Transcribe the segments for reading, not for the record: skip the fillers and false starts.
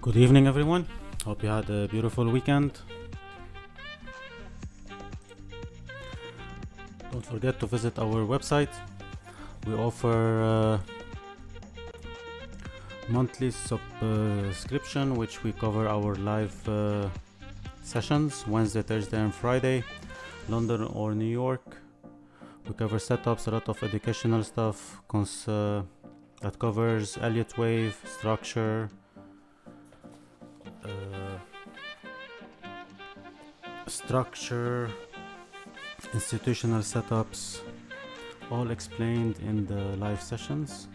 Good evening, everyone. Hope you had a beautiful weekend. Don't forget to visit our website. We offer monthly subscription, which we cover our live sessions Wednesday, Thursday, and Friday, London or New York. We cover setups, a lot of educational stuff that covers Elliot wave, structure, institutional setups, all explained in the live sessions.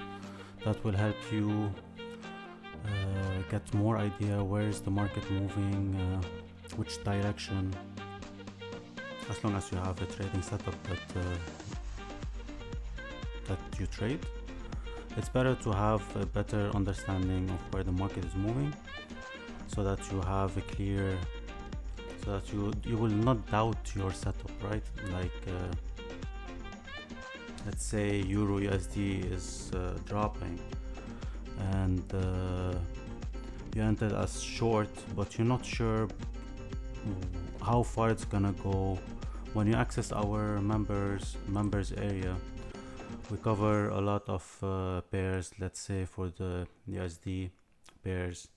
That will help you get more idea where is the market moving, which direction, as long as you have a trading setup that you trade. It's better to have a better understanding of where the market is moving, so that you have a clear, so that you will not doubt your setup, right? Like let's say Euro USD is dropping and you entered as short, but you're not sure how far it's gonna go. When you access our members area, we cover a lot of pairs. Let's say for the USD pairs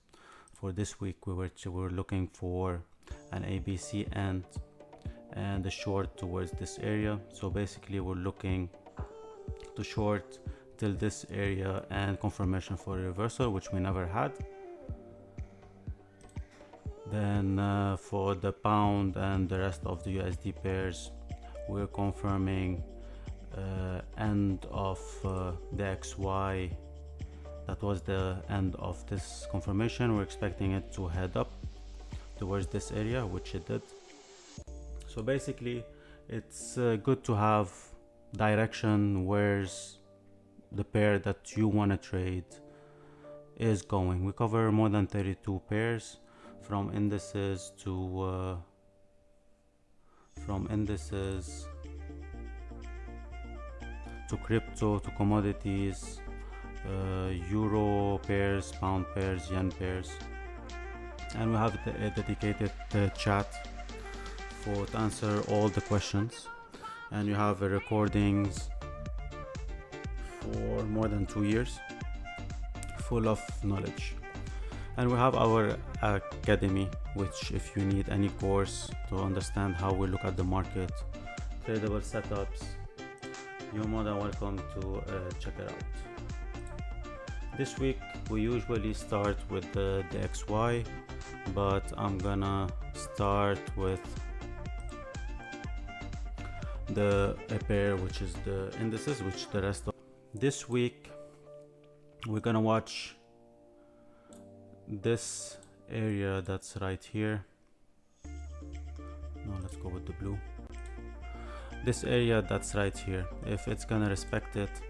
for this week, we were looking for an ABC and a short towards this area. So basically we're looking to short till this area and confirmation for a reversal, which we never had. Then for the pound and the rest of the USD pairs, we're confirming end of the XY. That was the end of this confirmation. We're expecting it to head up towards this area, which it did. So basically it's good to have direction where's the pair that you want to trade is going. We cover more than 32 pairs, from indices to crypto to commodities, euro pairs, pound pairs, yen pairs, and we have a dedicated chat to answer all the questions, and you have recordings for more than 2 years full of knowledge. And we have our academy, which if you need any course to understand how we look at the market, tradable setups, you're more than welcome to check it out. This week we usually start with the XY, but I'm gonna start with a pair, which is the indices, which the rest of this week we're gonna watch this area that's right here. No, let's go with the blue. This area that's right here, if it's gonna respect it,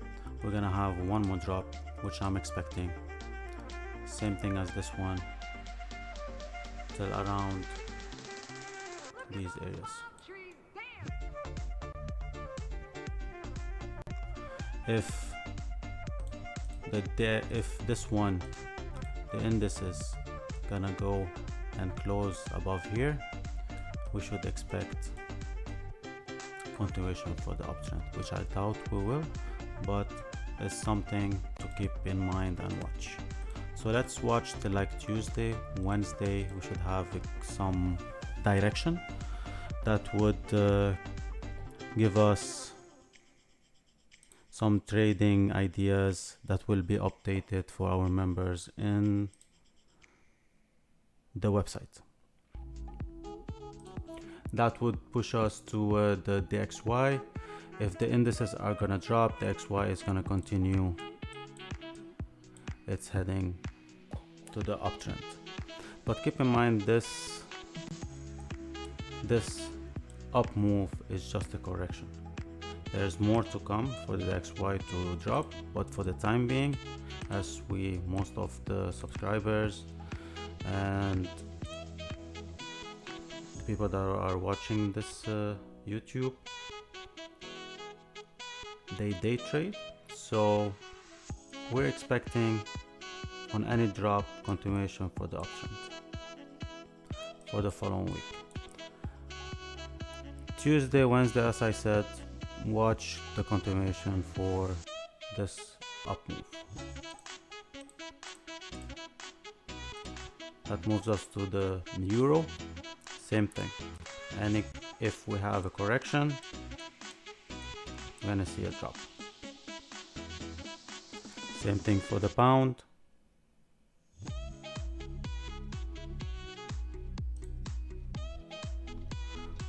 we're gonna have one more drop, which I'm expecting. Same thing as this one, till around these areas. If this one, the indices gonna go and close above here, we should expect continuation for the uptrend, which I doubt we will, but it's something to keep in mind and watch. So let's watch till like Tuesday, Wednesday. We should have some direction that would give us some trading ideas that will be updated for our members in the website. That would push us to the XY. If the indices are gonna drop, the XY is gonna continue. It's heading to the uptrend. But keep in mind this up move is just a correction. There's more to come for the XY to drop, but for the time being, as most of the subscribers and people that are watching this YouTube, they day trade, so we're expecting on any drop continuation for the uptrend for the following week. Tuesday, Wednesday, as I said, watch the continuation for this up move. That moves us to the euro. Same thing. And if we have a correction, we're gonna see a drop. Same thing for the pound.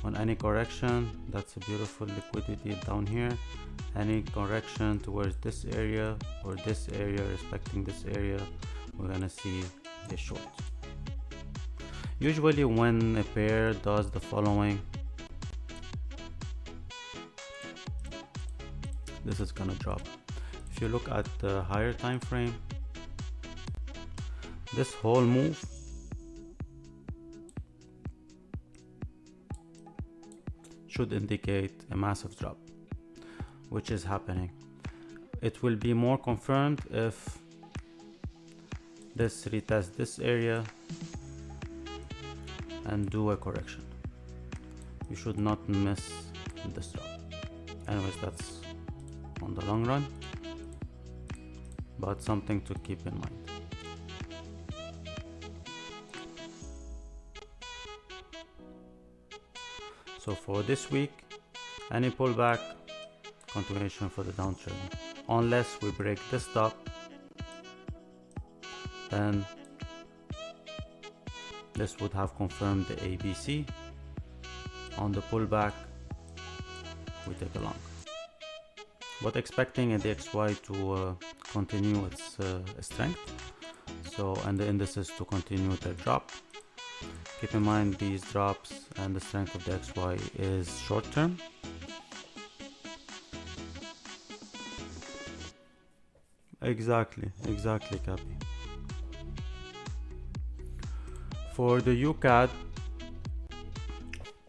On any correction, that's a beautiful liquidity down here. Any correction towards this area or this area, respecting this area, we're gonna see a short. Usually when a pair does the following, this is gonna drop. If you look at the higher time frame, this whole move should indicate a massive drop, which is happening. It will be more confirmed if this retests this area and do a correction. You should not miss this drop. Anyways, that's on the long run, but something to keep in mind. So for this week, any pullback, continuation for the downtrend. Unless we break this top, then this would have confirmed the ABC. On the pullback, we take a long, but expecting a DXY to continue its strength, so and the indices to continue their drop. Keep in mind these drops and the strength of the XY is short term. Exactly, Cappy. For the UCAD,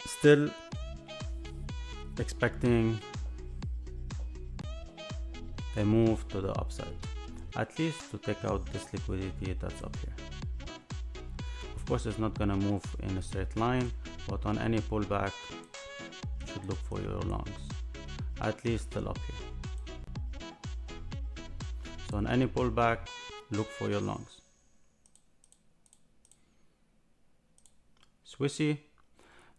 still expecting a move to the upside, at least to take out this liquidity that's up here. Of course, it's not gonna move in a straight line, but on any pullback, you should look for your longs, at least till up here. So on any pullback, look for your longs. Swissy,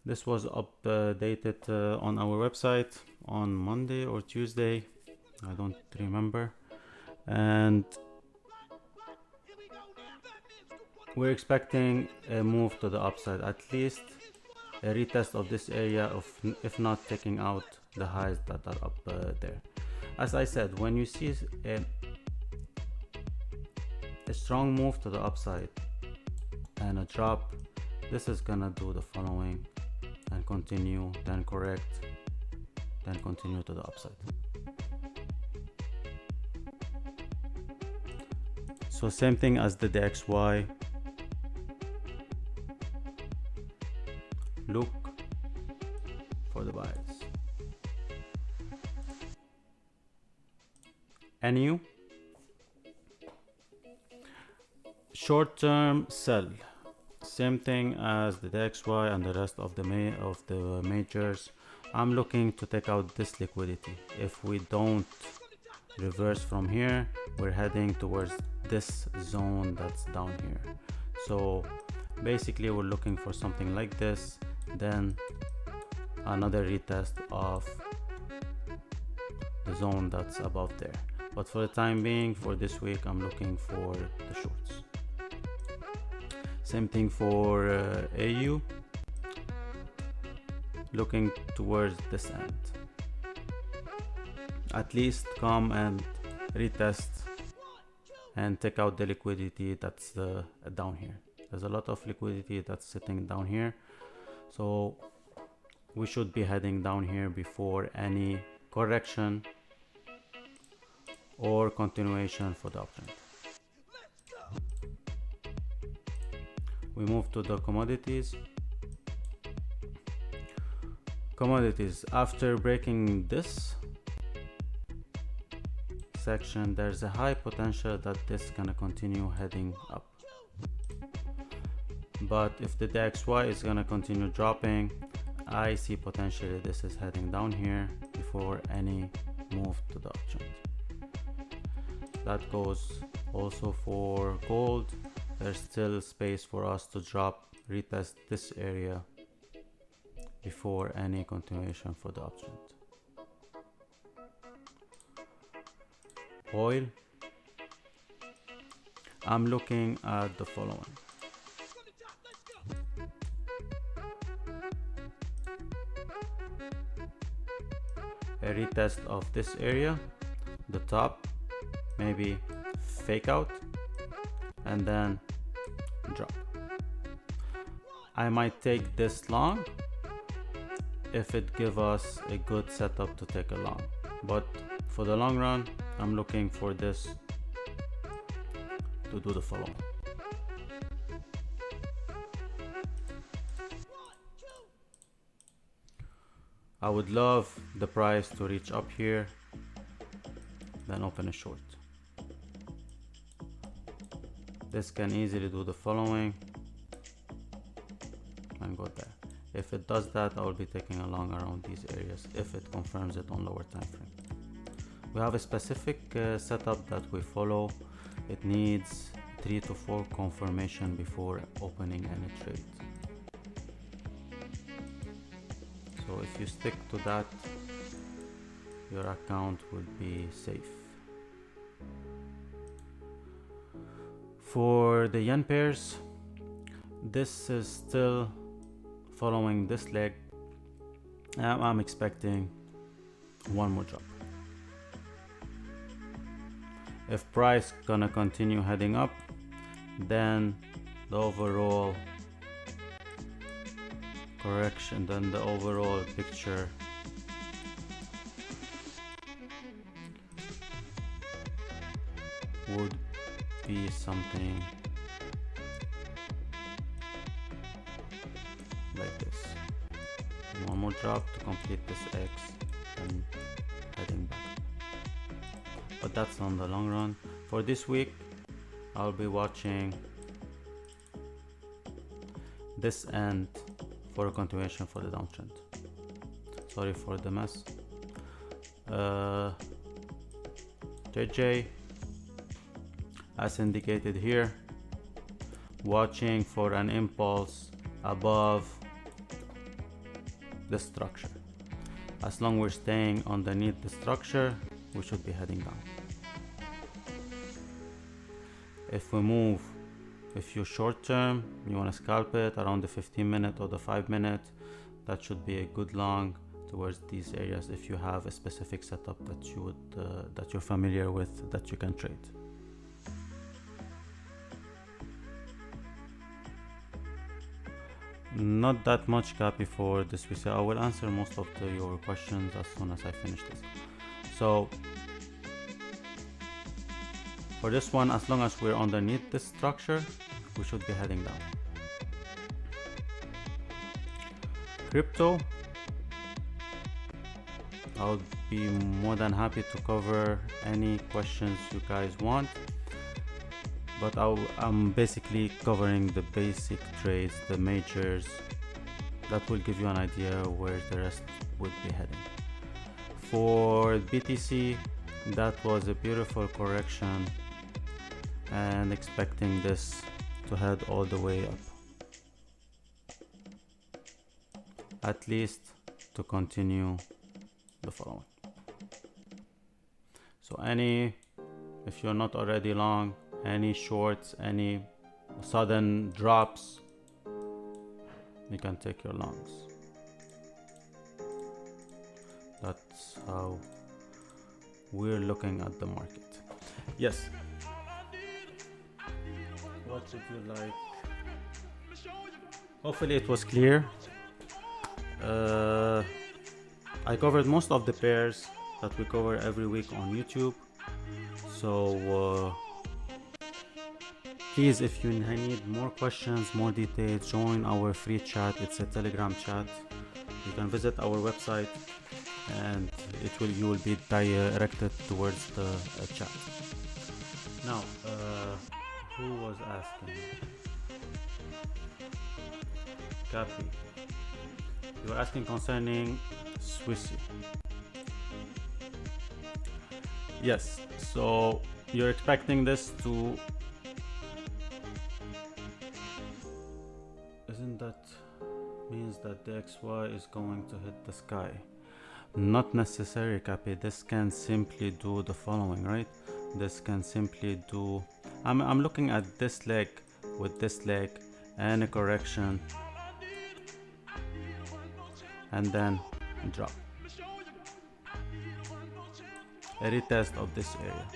this was updated on our website on Monday or Tuesday, I don't remember, and we're expecting a move to the upside, at least a retest of this area, of if not taking out the highs that are up there. As I said, when you see a strong move to the upside and a drop, this is gonna do the following and continue, then correct, then continue to the upside. So same thing as the DXY. Look for the buys. NU, short term sell. Same thing as the DXY and the rest of the majors. I'm looking to take out this liquidity. If we don't reverse from here, we're heading towards this zone that's down here. So basically we're looking for something like this, then another retest of the zone that's above there. But for the time being, for this week, I'm looking for the shorts. Same thing for AU, looking towards this end. At least come and retest and take out the liquidity that's down here. There's a lot of liquidity that's sitting down here, so we should be heading down here before any correction or continuation for the uptrend. We move to the commodities. After breaking this, section, there's a high potential that this is gonna continue heading up. But if the DXY is gonna continue dropping, I see potentially this is heading down here before any move to the uptrend. That goes also for gold. There's still space for us to drop, retest this area before any continuation for the uptrend. Oil, I'm looking at the following. A retest of this area, the top, maybe fake out, and then drop. I might take this long if it give us a good setup to take a long, but for the long run, I'm looking for this to do the following. I would love the price to reach up here, then open a short. This can easily do the following and go there. If it does that, I will be taking a long around these areas if it confirms it on lower time frame. We have a specific setup that we follow. It needs 3 to 4 confirmation before opening any trade. So if you stick to that, your account will be safe. For the yen pairs, this is still following this leg. I'm expecting one more drop. If price gonna continue heading up, then the overall correction, then the overall picture would be something like this. One more drop to complete this X and heading back. But that's on the long run. For this week, I'll be watching this end for a continuation for the downtrend. Sorry for the mess. JJ, as indicated here, watching for an impulse above the structure. As long as we're staying underneath the structure, we should be heading down. If we move, if you're short term, you want to scalp it around the 15-minute or the 5-minute, that should be a good long towards these areas if you have a specific setup that you would that you're familiar with, that you can trade. Not that much copy for this week. I will answer most of your questions as soon as I finish this. So for this one, as long as we're underneath this structure, we should be heading down. Crypto, I'll be more than happy to cover any questions you guys want, but I'm basically covering the basic trades, the majors, that will give you an idea where the rest would be heading. For BTC, that was a beautiful correction and expecting this to head all the way up, at least to continue the following. So if you're not already long, any shorts, any sudden drops, you can take your longs. That's how we're looking at the market. Yes. What would you like? Hopefully it was clear. I covered most of the pairs that we cover every week on YouTube. So please, if you need more questions, more details, join our free chat. It's a Telegram chat. You can visit our website and you will be directed towards the chat. Now, who was asking? Cappy, you were asking concerning Swissy. Yes, so you're expecting this to, isn't that means that the XY is going to hit the sky? Not necessary, Cappy. This can simply do the following, right? This can simply do, I'm looking at this leg with this leg and a correction and then drop, a retest of this area.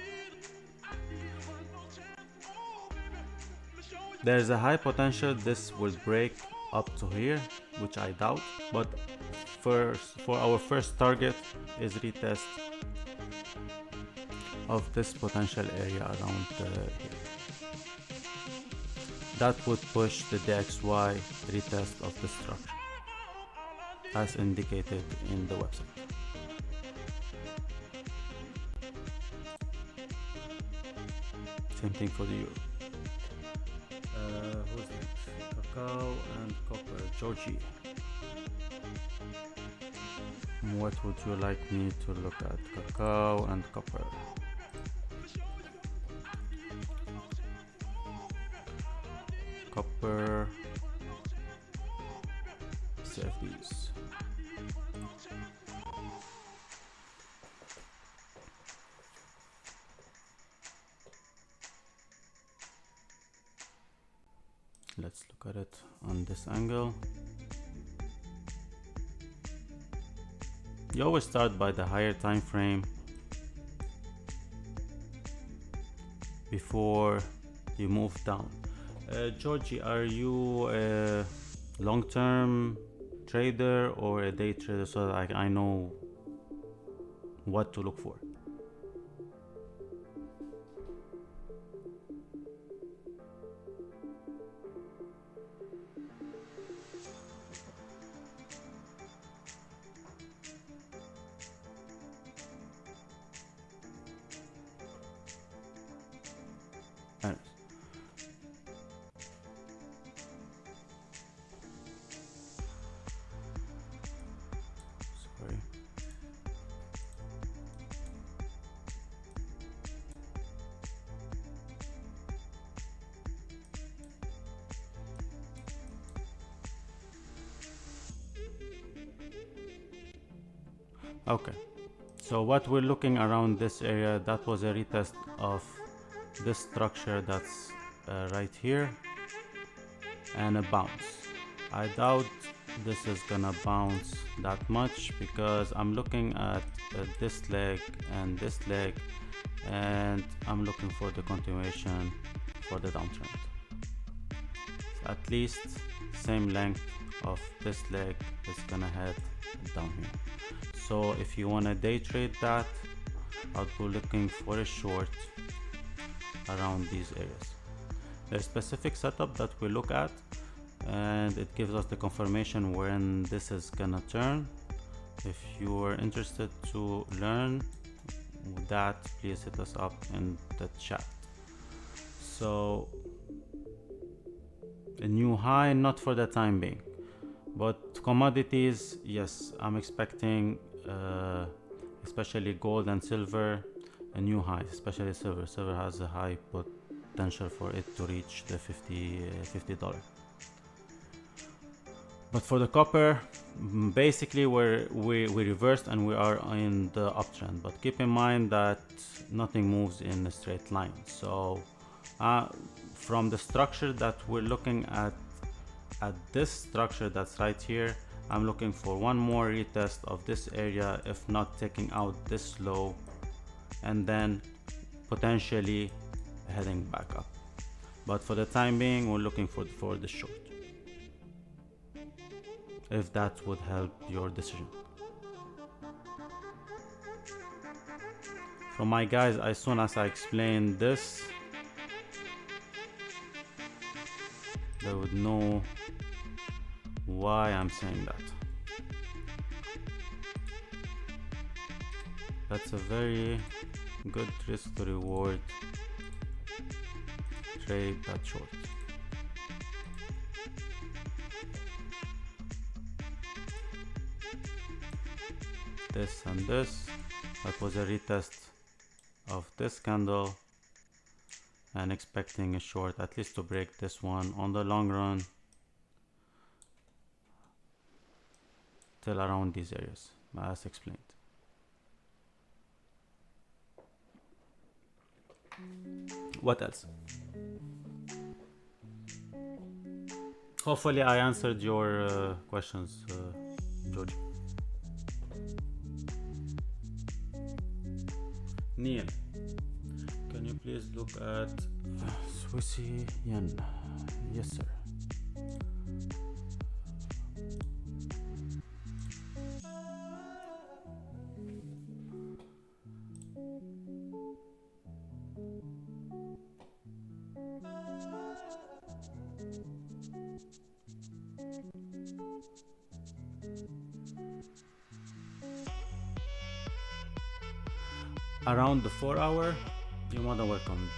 There's a high potential this will break up to here, which I doubt, but for our first target is retest of this potential area around here. That would push the DXY retest of the structure as indicated in the website. Same thing for the euro. Who's next? Cacao and copper. Georgie. What would you like me to look at? Cacao and copper. Copper. CFDs. Let's look at it on this angle. You always start by the higher time frame before you move down. Georgie, are you a long-term trader or a day trader, so that I know what to look for? Okay, so what we're looking around this area, that was a retest of this structure that's right here, and a bounce. I doubt this is gonna bounce that much because I'm looking at this leg and this leg, and I'm looking for the continuation for the downtrend. So at least same length of this leg is gonna head down here. So if you want to day trade that, I'll be looking for a short around these areas. There's specific setup that we look at, and it gives us the confirmation when this is gonna turn. If you are interested to learn that, please hit us up in the chat. So a new high, not for the time being, but commodities, yes, I'm expecting especially gold and silver, a new high, especially silver. Silver has a high potential for it to reach the $50. But for the copper, basically we reversed and we are in the uptrend. But keep in mind that nothing moves in a straight line. So from the structure that we're looking at this structure that's right here, I'm looking for one more retest of this area, if not taking out this low, and then potentially heading back up. But for the time being, we're looking for the short, if that would help your decision. So my guys, as soon as I explain this, they would know why I'm saying that. That's a very good risk to reward trade that short. This and this, that was a retest of this candle, and expecting a short at least to break this one on the long run till around these areas as explained. What else? Hopefully I answered your questions, George. Neil, can you please look at Swissy yen? Yes, sir. Around the 4 hour, you're more than welcome,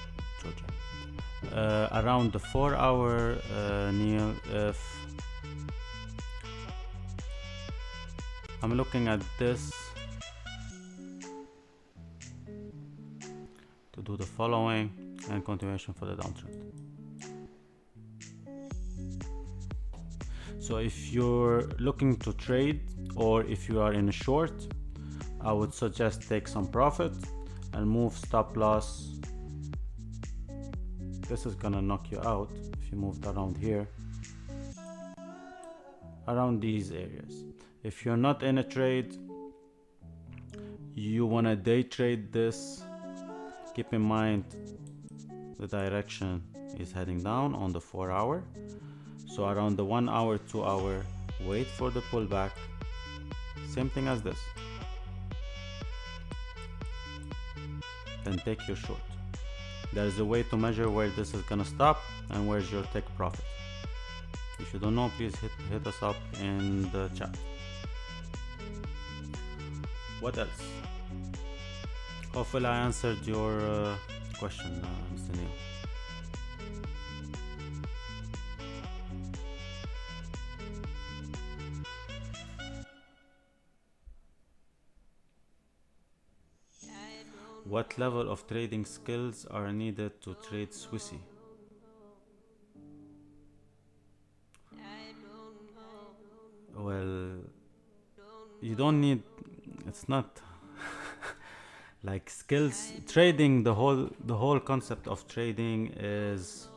Georgia. Around the 4 hour, Neil, if I'm looking at this to do the following and continuation for the downtrend. So if you're looking to trade or if you are in a short, I would suggest take some profit and move stop loss. This is gonna knock you out if you moved around here, around these areas. If you're not in a trade, you wanna day trade this, keep in mind the direction is heading down on the 4 hour. So around the 1 hour, 2 hour, wait for the pullback. Same thing as this. Then take your short. There's a way to measure where this is gonna stop and where's your take profit. If you don't know, please hit us up in the chat. What else? Hopefully I answered your question, Mr. Neil. What level of trading skills are needed to trade Swissy? Well, you don't need, it's not like skills. Trading, the whole concept of trading is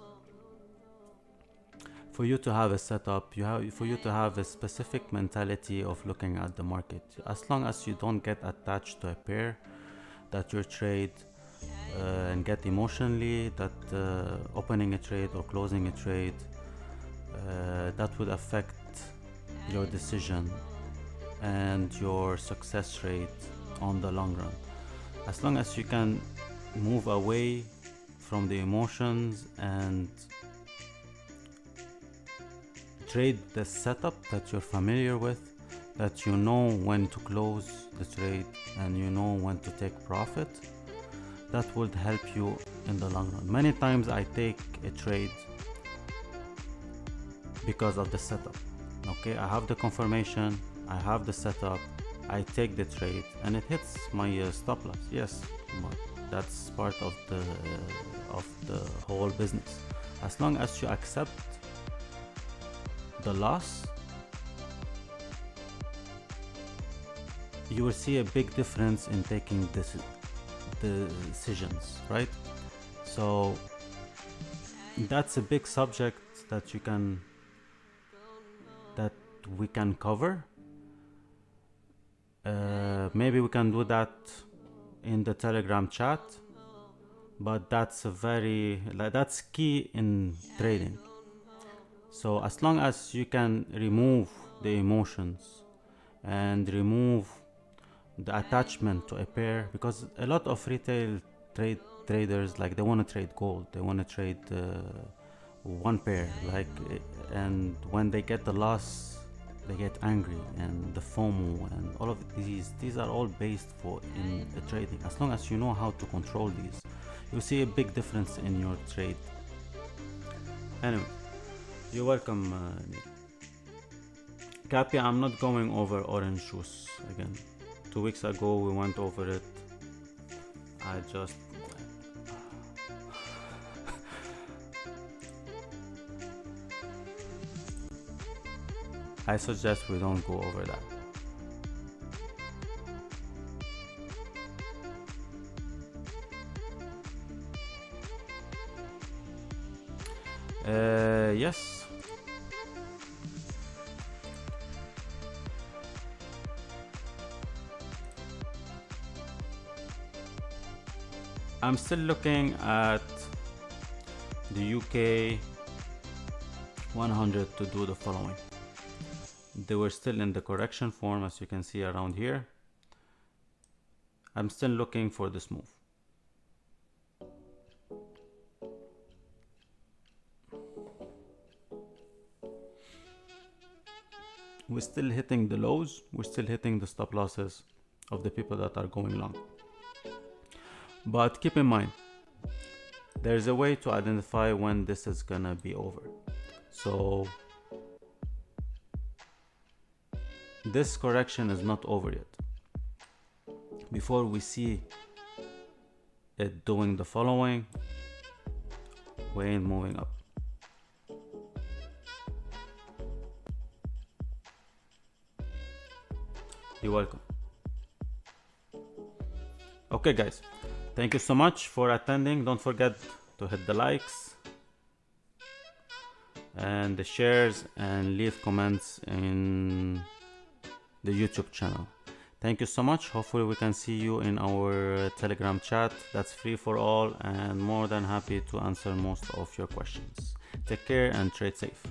for you to have a setup, for you to have a specific mentality of looking at the market. As long as you don't get attached to a pair that you trade and get emotionally that opening a trade or closing a trade, that would affect your decision and your success rate on the long run. As long as you can move away from the emotions and trade the setup that you're familiar with, that you know when to close the trade and you know when to take profit, that would help you in the long run. Many times I take a trade because of the setup. Okay, I have the confirmation, I have the setup, I take the trade and it hits my stop loss. Yes, but that's part of the whole business. As long as you accept the loss, you will see a big difference in taking the decisions, right? So that's a big subject that we can cover. Maybe we can do that in the Telegram chat, but that's that's key in trading. So as long as you can remove the emotions and remove the attachment to a pair, because a lot of retail traders, like, they want to trade gold, they want to trade one pair, like, and when they get the loss, they get angry, and the FOMO and all of these are all based for in trading. As long as you know how to control these, you'll see a big difference in your trade. Anyway, you're welcome, Neil. Cappy, I'm not going over orange juice again. 2 weeks ago we went over it. I suggest we don't go over that. Yes. I'm still looking at the UK 100 to do the following. They were still in the correction form, as you can see around here. I'm still looking for this move. We're still hitting the lows, we're still hitting the stop losses of the people that are going long. But keep in mind, there's a way to identify when this is gonna be over. So this correction is not over yet. Before we see it doing the following, we ain't moving up. You're welcome. Okay guys, thank you so much for attending. Don't forget to hit the likes and the shares and leave comments in the YouTube channel. Thank you so much. Hopefully we can see you in our Telegram chat. That's free for all and more than happy to answer most of your questions. Take care and trade safe.